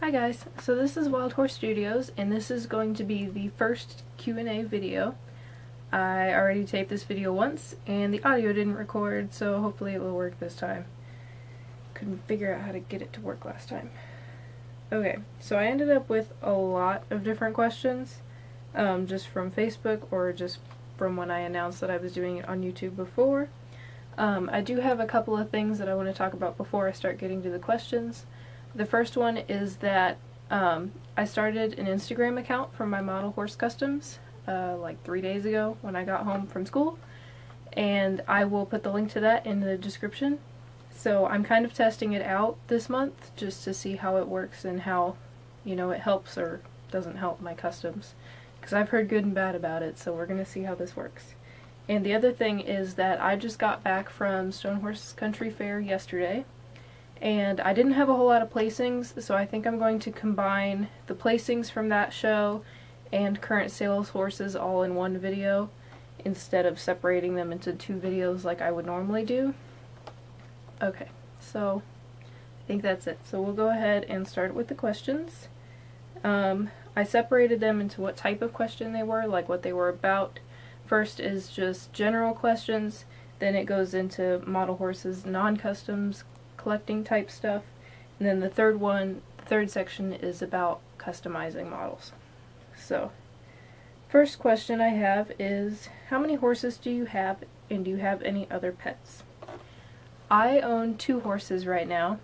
Hi guys, so this is Wild Horse Studios, and this is going to be the first Q&A video. I already taped this video once, and the audio didn't record, so hopefully it will work this time. Couldn't figure out how to get it to work last time. Okay, so I ended up with a lot of different questions, just from Facebook or just from when I announced that I was doing it on YouTube before. I do have a couple of things that I want to talk about before I start getting to the questions. The first one is that I started an Instagram account for my model horse customs like 3 days ago when I got home from school, and I will put the link to that in the description. So I'm kind of testing it out this month just to see how it works and how, you know, it helps or doesn't help my customs, because I've heard good and bad about it, so we're going to see how this works. And the other thing is that I just got back from Stone Horse Country Fair yesterday, and I didn't have a whole lot of placings, so I think I'm going to combine the placings from that show and current sales horses all in one video instead of separating them into 2 videos like I would normally do. Okay, so I think that's it. So we'll go ahead and start with the questions. I separated them into what type of question they were, like what they were about. First is just general questions, then it goes into model horses, non-customs, collecting type stuff, and then the third section is about customizing models. So, first question I have is, how many horses do you have, and do you have any other pets? I own 2 horses right now.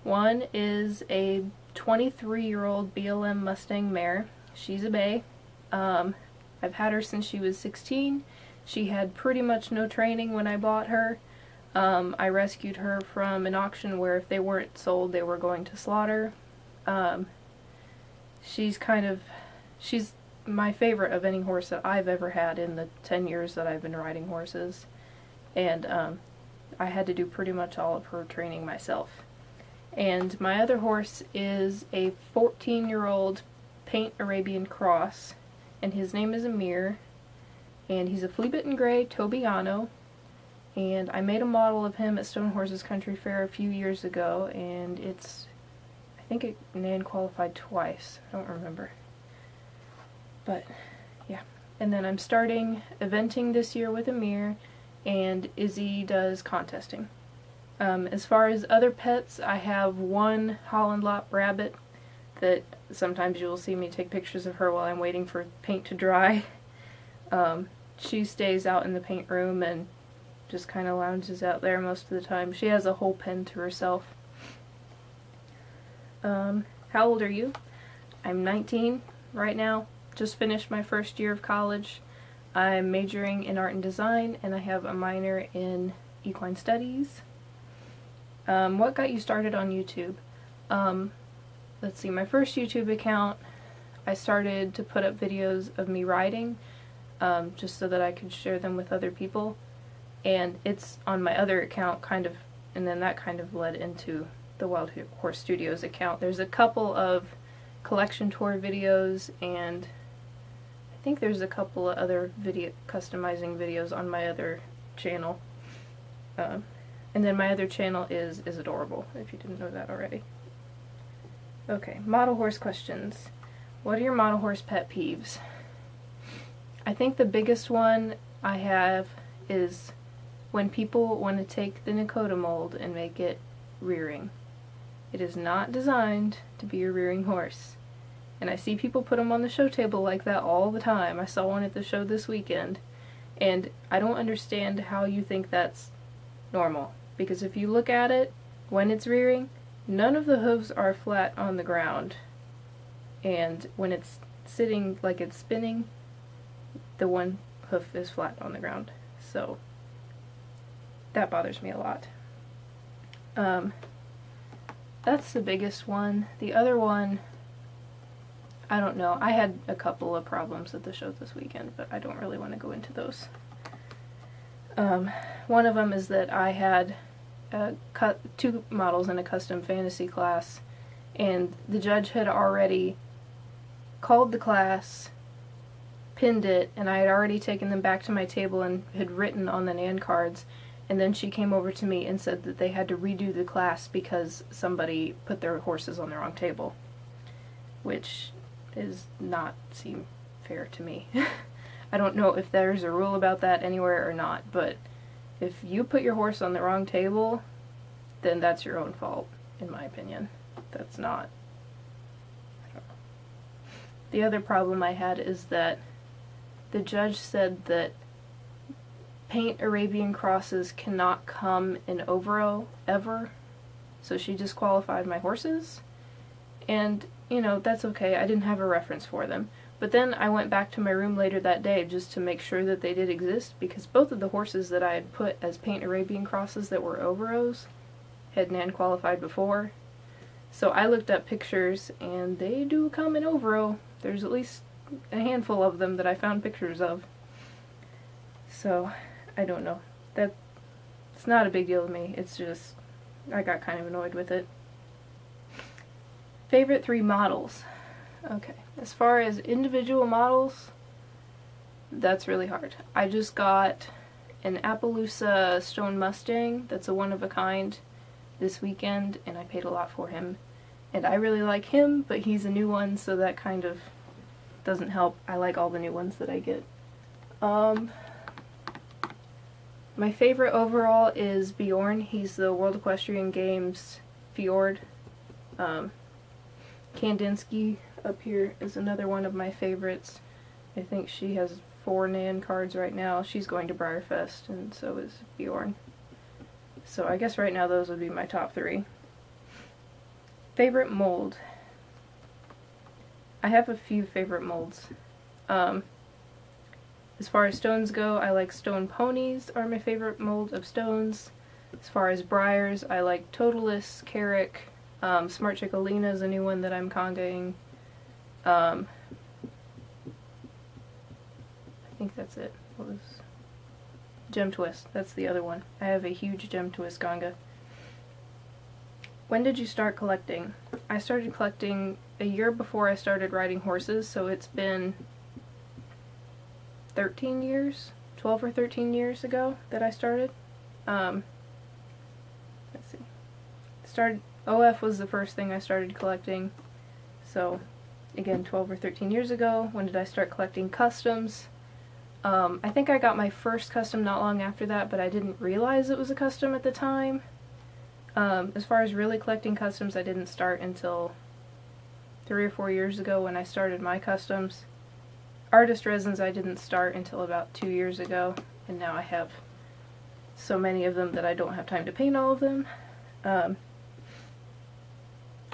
One is a 23-year-old BLM Mustang mare. She's a bay. I've had her since she was 16. She had pretty much no training when I bought her. I rescued her from an auction where if they weren't sold they were going to slaughter. She's my favorite of any horse that I've ever had in the 10 years that I've been riding horses, and I had to do pretty much all of her training myself. And my other horse is a 14-year-old Paint Arabian Cross, and his name is Amir, and he's a flea-bitten gray Tobiano. And I made a model of him at Stone Horses Country Fair a few years ago, and I think it NAN qualified twice. I don't remember. But, yeah. And then I'm starting eventing this year with Amir, and Izzy does contesting. As far as other pets, I have one Holland Lop rabbit that sometimes you'll see me take pictures of her while I'm waiting for paint to dry. She stays out in the paint room and just kind of lounges out there most of the time. She has a whole pen to herself. How old are you? I'm 19 right now. Just finished my first year of college. I'm majoring in art and design, and I have a minor in equine studies. What got you started on YouTube? Let's see, my first YouTube account, I started to put up videos of me riding, just so that I could share them with other people. And it's on my other account and then that kind of led into the Wild Horse Studios account. There's a couple of collection tour videos, and I think there's a couple of other customizing videos on my other channel. And then my other channel is Adorable, if you didn't know that already. Okay, model horse questions. What are your model horse pet peeves? I think the biggest one I have is when people want to take the Nakota mold and make it rearing. It is not designed to be a rearing horse. And I see people put them on the show table like that all the time. I saw one at the show this weekend, and I don't understand how you think that's normal. Because if you look at it, when it's rearing, none of the hooves are flat on the ground. And when it's sitting like it's spinning, the one hoof is flat on the ground. So that bothers me a lot. That's the biggest one. The other one, I don't know. I had a couple of problems at the show this weekend, but I don't really want to go into those. One of them is that I had 2 models in a custom fantasy class, and the judge had already called the class, pinned it, and I had already taken them back to my table and had written on the NAN cards, and then she came over to me and said that they had to redo the class because somebody put their horses on the wrong table. which does not seem fair to me. I don't know if there's a rule about that anywhere or not, but if you put your horse on the wrong table, then that's your own fault, in my opinion. That's not... I don't know. The other problem I had is that the judge said that paint Arabian crosses cannot come in overo, ever, so she disqualified my horses, and, you know, that's okay, I didn't have a reference for them. But then I went back to my room later that day just to make sure that they did exist, because both of the horses that I had put as paint Arabian crosses that were overos had nan qualified before. So I looked up pictures, and they do come in overo. There's at least a handful of them that I found pictures of. So, I don't know. It's not a big deal to me. It's just, I got kind of annoyed with it. Favorite 3 models. Okay, as far as individual models, that's really hard. I just got an Appaloosa Stone Mustang that's a one-of-a-kind this weekend, and I paid a lot for him. And I really like him, but he's a new one, so that kind of doesn't help. I like all the new ones that I get. My favorite overall is Bjorn. He's the World Equestrian Games Fjord. Kandinsky up here is another one of my favorites. I think she has 4 Nan cards right now. She's going to Briarfest, and so is Bjorn. So I guess right now those would be my top 3. Favorite mold. I have a few favorite molds. As far as stones go, I like stone ponies are my favorite mold of stones. As far as briars, I like Totalis, Carrick, Smart Chickalina is a new one that I'm congaing. I think that's it. What was... Gem Twist, that's the other one. I have a huge Gem Twist Conga. When did you start collecting? I started collecting a year before I started riding horses, so it's been 13 years? 12 or 13 years ago that I started. Let's see. OF was the first thing I started collecting, so again 12 or 13 years ago. When did I start collecting customs? I think I got my first custom not long after that, but I didn't realize it was a custom at the time. As far as really collecting customs, I didn't start until 3 or 4 years ago when I started my customs. Artist resins I didn't start until about 2 years ago, and now I have so many of them that I don't have time to paint all of them.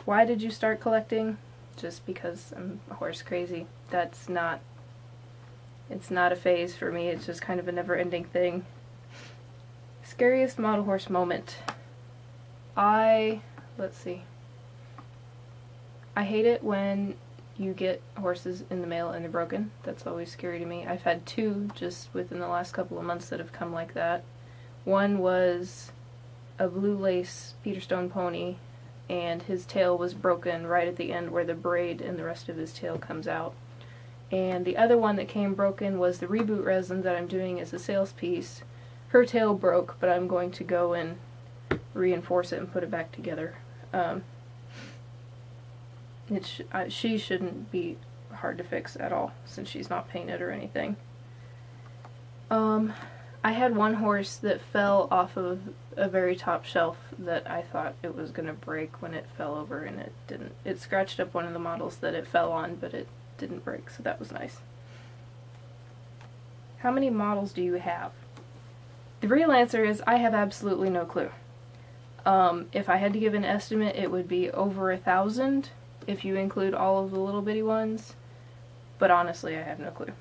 Why did you start collecting? Just because I'm horse crazy. It's not a phase for me, it's just kind of a never-ending thing. Scariest model horse moment. Let's see. I hate it when you get horses in the mail and they're broken. That's always scary to me. I've had 2 just within the last couple of months that have come like that. One was a blue lace Peter Stone pony, and his tail was broken right at the end where the braid and the rest of his tail comes out. And the other one that came broken was the reboot resin that I'm doing as a sales piece. Her tail broke, but I'm going to go and reinforce it and put it back together. She shouldn't be hard to fix at all, since she's not painted or anything. I had one horse that fell off of a very top shelf that I thought it was going to break when it fell over, and it didn't. It scratched up one of the models that it fell on, but it didn't break, so that was nice. How many models do you have? The real answer is I have absolutely no clue. If I had to give an estimate, it would be over 1,000 if you include all of the little bitty ones, but honestly I have no clue.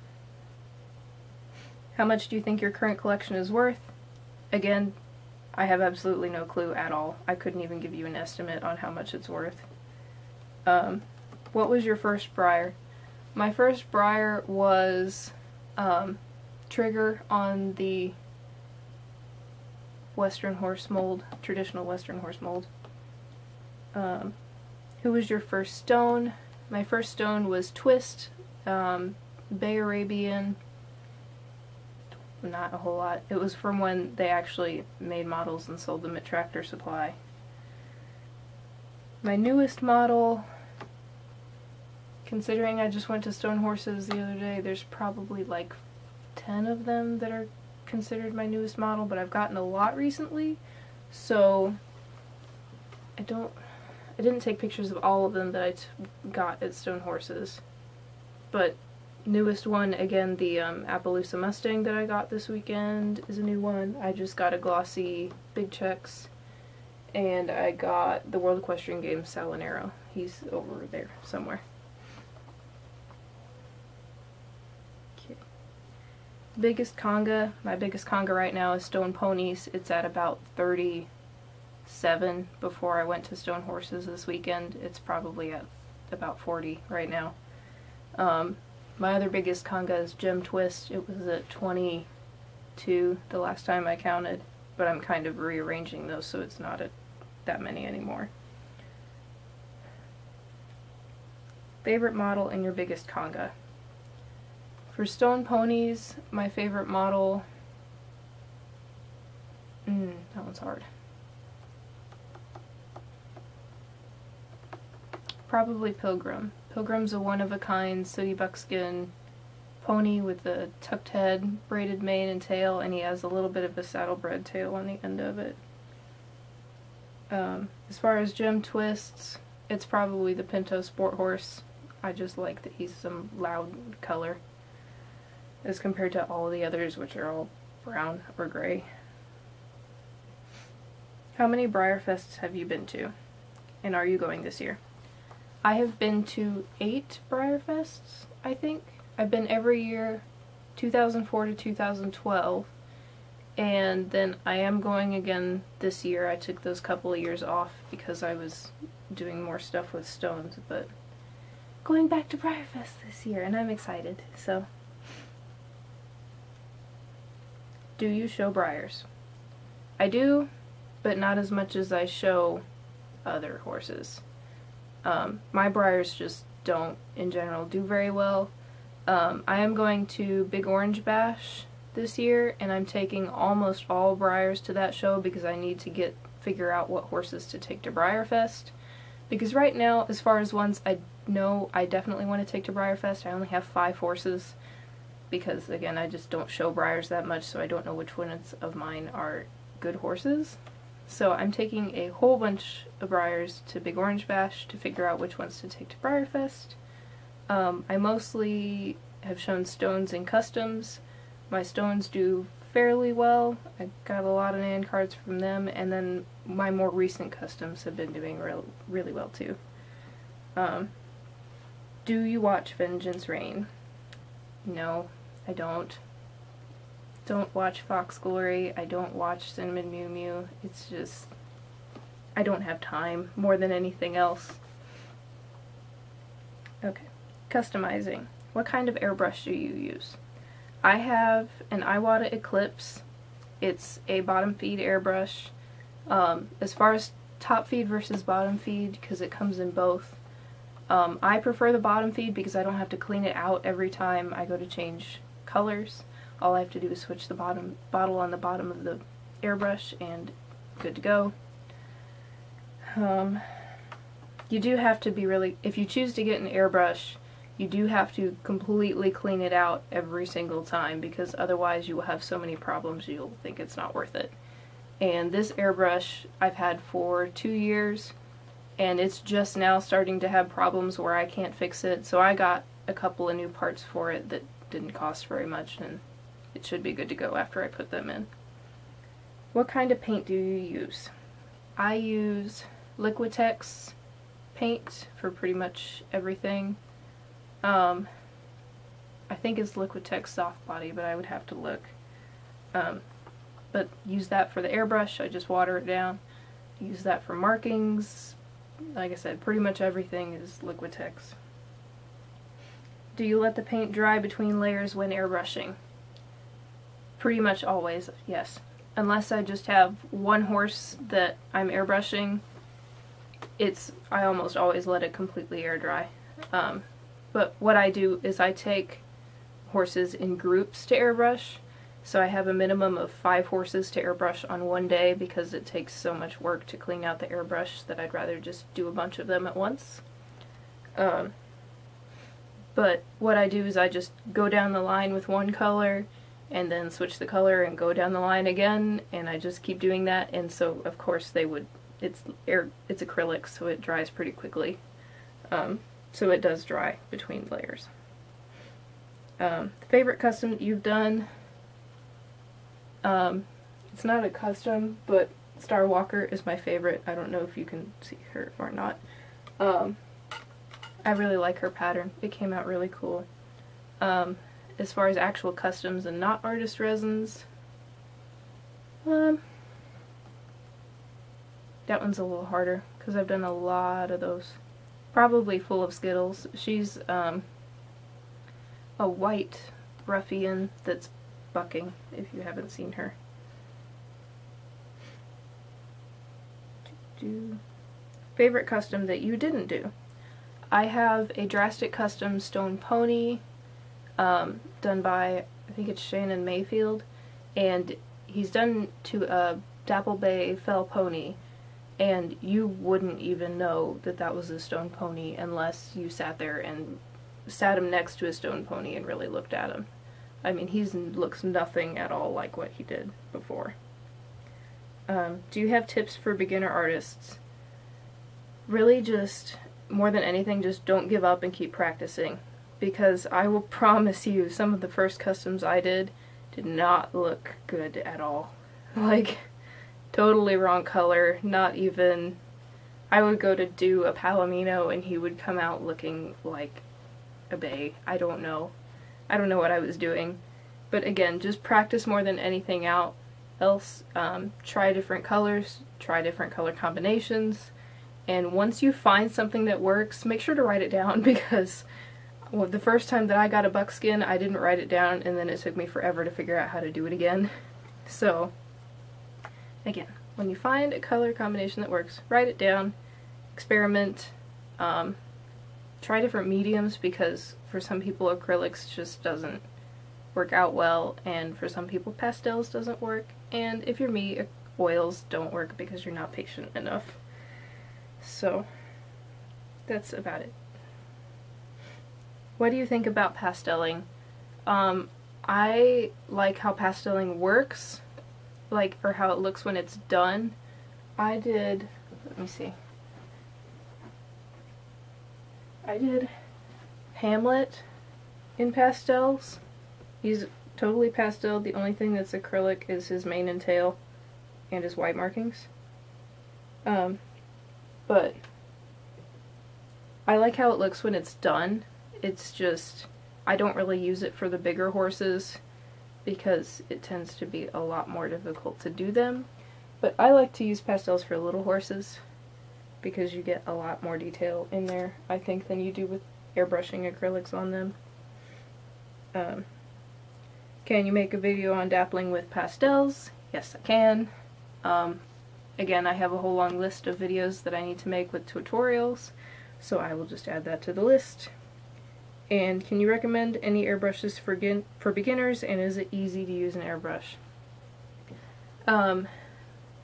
How much do you think your current collection is worth? Again, I have absolutely no clue at all. I couldn't even give you an estimate on how much it's worth. What was your first briar? My first briar was Trigger on the Western horse mold, traditional Western horse mold. Who was your first stone? My first stone was Twist, Bay Arabian, not a whole lot. It was from when they actually made models and sold them at Tractor Supply. My newest model, Considering I just went to Stone Horses the other day, there's probably like 10 of them that are considered my newest model, but I've gotten a lot recently, so I didn't take pictures of all of them that I got at Stone Horses, but newest one, again, the Appaloosa Mustang that I got this weekend is a new one. I just got a glossy Big Checks, and I got the World Equestrian Games Salinero. He's over there somewhere. Okay. Biggest Conga. My biggest Conga right now is Stone Ponies. It's at about 37 before I went to Stone Horses this weekend. It's probably at about 40 right now. My other biggest Conga is Gem Twist. It was at 22 the last time I counted, but I'm kind of rearranging those so it's not at that many anymore. Favorite model and your biggest Conga. For Stone Ponies, my favorite model, that one's hard. Probably Pilgrim. Pilgrim's a one-of-a-kind sooty buckskin pony with a tucked head, braided mane and tail, and he has a little bit of a saddlebred tail on the end of it. As far as Gem Twists, it's probably the Pinto Sport Horse. I just like that he's some loud color as compared to all the others, which are all brown or gray. How many Briarfests have you been to? And are you going this year? I have been to 8 Briarfests, I think. I've been every year, 2004 to 2012, and then I am going again this year. I took those couple of years off because I was doing more stuff with stones, but going back to Briarfest this year, and I'm excited, so. Do you show briars? I do, but not as much as I show other horses. My briars just don't, in general, do very well. I am going to Big Orange Bash this year, and I'm taking almost all briars to that show because I need to figure out what horses to take to Briarfest. Because right now, as far as ones I know I definitely want to take to Briarfest, I only have 5 horses because, again, I just don't show briars that much, so I don't know which ones of mine are good horses. So I'm taking a whole bunch of briars to Big Orange Bash to figure out which ones to take to Briarfest. I mostly have shown stones and customs. My stones do fairly well. I got a lot of Nan cards from them, and then my more recent customs have been doing really well too. Do you watch Vengeance Reign? No, I don't. Don't watch Fox Glory. I don't watch Cinnamon Mew Mew. It's just, I don't have time more than anything else. Okay, customizing. What kind of airbrush do you use? I have an Iwata Eclipse. It's a bottom feed airbrush. As far as top feed versus bottom feed, because it comes in both, I prefer the bottom feed because I don't have to clean it out every time I go to change colors. All I have to do is switch the bottle on the bottom of the airbrush and good to go. You do have to be really, if you choose to get an airbrush, you do have to completely clean it out every single time because otherwise you will have so many problems you'll think it's not worth it. And this airbrush I've had for 2 years, and it's just now starting to have problems where I can't fix it, so I got a couple of new parts for it that didn't cost very much, and it should be good to go after I put them in. What kind of paint do you use? I use Liquitex paint for pretty much everything. I think it's Liquitex Soft Body, but I would have to look. But use that for the airbrush. I just water it down. Use that for markings. Like I said, pretty much everything is Liquitex. Do you let the paint dry between layers when airbrushing? Pretty much always, yes. Unless I just have one horse that I'm airbrushing, I almost always let it completely air dry. But what I do is I take horses in groups to airbrush, so I have a minimum of 5 horses to airbrush on one day because it takes so much work to clean out the airbrush that I'd rather just do a bunch of them at once. But what I do is I just go down the line with one color and then switch the color and go down the line again, and I just keep doing that, and so of course it's acrylic, so it dries pretty quickly. So it does dry between layers. The favorite custom that you've done, it's not a custom, but Star Walker is my favorite. I don't know if you can see her or not. I really like her pattern. It came out really cool. As far as actual customs and not artist resins, that one's a little harder because I've done a lot of those. Probably Full of Skittles. She's a white ruffian that's bucking, if you haven't seen her. Favorite custom that you didn't do? I have a drastic custom stone pony done by, I think it's Shannon Mayfield, and he's done to a Dapple Bay fell pony, and you wouldn't even know that that was a stone pony unless you sat there and sat him next to a stone pony and really looked at him. I mean, he looks nothing at all like what he did before. Do you have tips for beginner artists? Really, just more than anything, just don't give up and keep practicing, because I will promise you some of the first customs I did not look good at all. Like, totally wrong color, not even... I would go to do a Palomino and he would come out looking like a bay. I don't know. I don't know what I was doing. But again, just practice more than anything else. Try different colors, try different color combinations, and once you find something that works, make sure to write it down, because well, the first time that I got a buckskin, I didn't write it down, and then it took me forever to figure out how to do it again. So, again, when you find a color combination that works, write it down, experiment, try different mediums, because for some people acrylics just doesn't work out well, and for some people pastels doesn't work, and if you're me, oils don't work because you're not patient enough. So, that's about it. What do you think about pasteling? I like how pasteling works, or how it looks when it's done. I did Hamlet in pastels. He's totally pastel. The only thing that's acrylic is his mane and tail and his white markings. But I like how it looks when it's done. It's just, I don't really use it for the bigger horses because it tends to be a lot more difficult to do them. But I like to use pastels for little horses because you get a lot more detail in there, I think, than you do with airbrushing acrylics on them. Can you make a video on dappling with pastels? Yes, I can. Again, I have a whole long list of videos that I need to make with tutorials, so I will just add that to the list. And can you recommend any airbrushes for beginners, and is it easy to use an airbrush?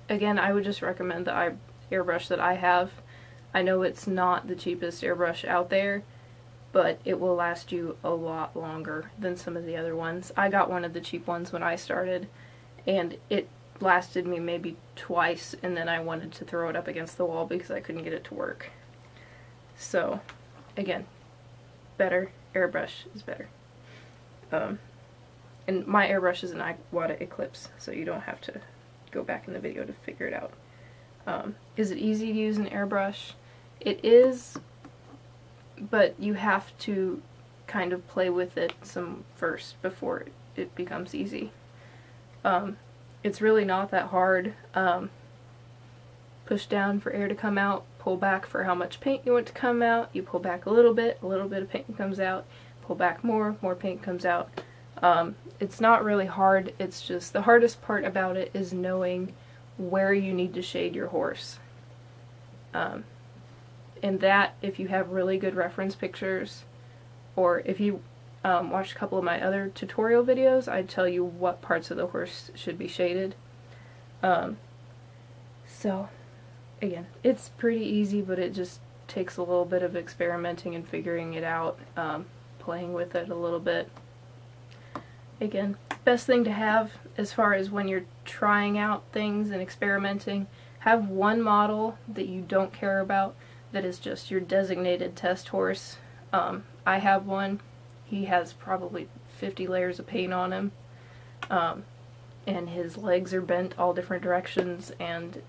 Again, I would just recommend the airbrush that I have. I know it's not the cheapest airbrush out there, but it will last you a lot longer than some of the other ones. I got one of the cheap ones when I started, and it lasted me maybe twice, and then I wanted to throw it up against the wall because I couldn't get it to work. So, again, better airbrush is better. And my airbrush is an Iwata Eclipse, so you don't have to go back in the video to figure it out. Is it easy to use an airbrush? It is, but you have to kind of play with it some first before it becomes easy. It's really not that hard. Push down for air to come out, pull back for how much paint you want to come out, you pull back a little bit of paint comes out, pull back more paint comes out. It's not really hard, it's just the hardest part about it is knowing where you need to shade your horse. And that, if you have really good reference pictures, or if you watch a couple of my other tutorial videos, I tell you what parts of the horse should be shaded. So, again, it's pretty easy, but it just takes a little bit of experimenting and figuring it out. playing with it a little bit. Again, best thing to have as far as when you're trying out things and experimenting, have one model that you don't care about that is just your designated test horse. I have one. He has probably 50 layers of paint on him, and his legs are bent all different directions, and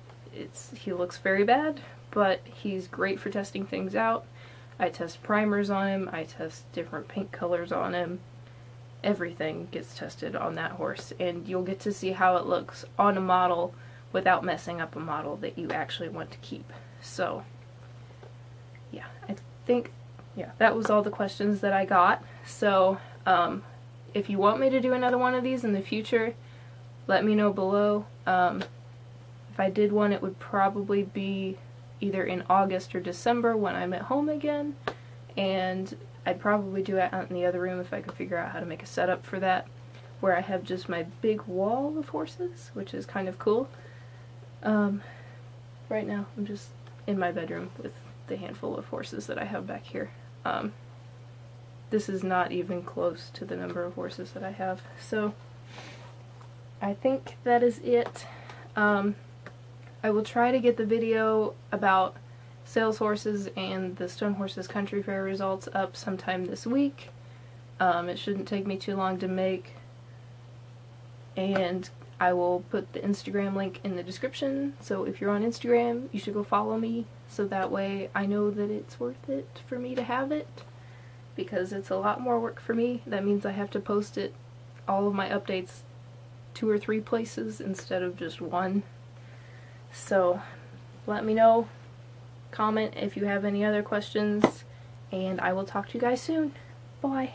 he looks very bad, but he's great for testing things out. I test primers on him, I test different paint colors on him. Everything gets tested on that horse, and you'll get to see how it looks on a model without messing up a model that you actually want to keep. So yeah, I think, yeah, that was all the questions that I got. So if you want me to do another one of these in the future, let me know below. If I did one, it would probably be either in August or December when I'm at home again, and I'd probably do it out in the other room if I could figure out how to make a setup for that, where I have just my big wall of horses, which is kind of cool. Right now I'm just in my bedroom with the handful of horses that I have back here. This is not even close to the number of horses that I have, so I think that is it. I will try to get the video about sales horses and the Stone Horses Country Fair results up sometime this week. It shouldn't take me too long to make, and I will put the Instagram link in the description, so if you're on Instagram, you should go follow me, so that way I know that it's worth it for me to have it, because it's a lot more work for me. That means I have to post all of my updates 2 or 3 places instead of just one. So let me know, comment if you have any other questions, and I will talk to you guys soon. Bye.